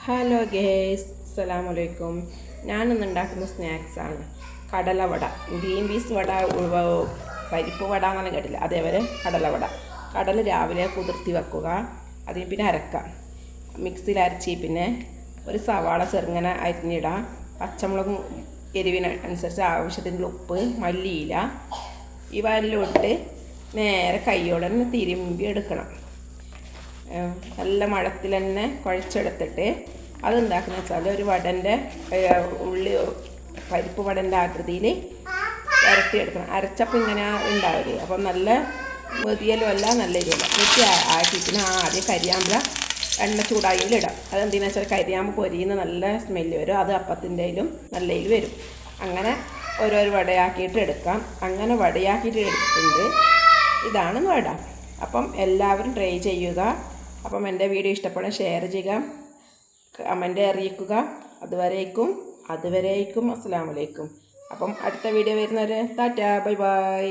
Hello guys, അസ്സലാമലൈക്കും. ഞാനിന്ന് ഉണ്ടാക്കുന്ന സ്നാക്സാണ് കടലവട. ഗ്രീൻ പീസ് വട, പരിപ്പ് വട അങ്ങനെ കേട്ടില്ല, അതേപോലെ കടലവട. കടല രാവിലെ കുതിർത്തി വെക്കുക, അതിന് പിന്നെ അരക്കാം. മിക്സിയിൽ അരച്ച് പിന്നെ ഒരു സവാള ചെറുങ്ങനെ അരിഞ്ഞിടാം. പച്ചമുളകും എരിവിനനുസരിച്ച് ആവശ്യത്തിനുള്ള ഉപ്പ്, മല്ലിയില ഇവ എല്ലാം ഇട്ട് നേരെ കൈയോടെ തന്നെ തിരുമ്പി എടുക്കണം. നല്ല മഴത്തിൽ തന്നെ കുഴച്ചെടുത്തിട്ട് അതെന്താക്കുന്ന വെച്ചാൽ ഒരു വടൻ്റെ ഉള്ളി പരിപ്പ് വടൻ്റെ ആകൃതിയിൽ ഇരട്ടിയെടുക്കണം. അരച്ചപ്പോൾ ഇങ്ങനെ ഉണ്ടാവില്ലേ, അപ്പം നല്ല മെതിയലും അല്ല നല്ല എരിവല്ല. വെച്ച് ആക്കിയിട്ട് ആദ്യം കരിയാമ്പല എണ്ണ ചൂടായിലിടാം. അതെന്തിനാ വെച്ചാൽ കരിയാമ്പ് പൊരിയുന്ന നല്ല സ്മെല്ല് വരും, അത് അപ്പത്തിൻ്റെയിലും നല്ലതിൽ വരും. അങ്ങനെ ഓരോരോ വടയാക്കിയിട്ട് എടുക്കാം. അങ്ങനെ വടയാക്കിയിട്ട് എടുത്തിട്ടുണ്ട്. ഇതാണ് വട. അപ്പം എല്ലാവരും ട്രൈ ചെയ്യുക. അപ്പം എൻ്റെ വീഡിയോ ഇഷ്ടപ്പെടാൻ ഷെയർ ചെയ്യുക, കമൻ്റ് അറിയിക്കുക. അതുവരേക്കും അസ്സലാമു അലൈക്കും. അപ്പം അടുത്ത വീഡിയോ വരുന്നവരെ ടാറ്റാ, ബൈ ബൈ.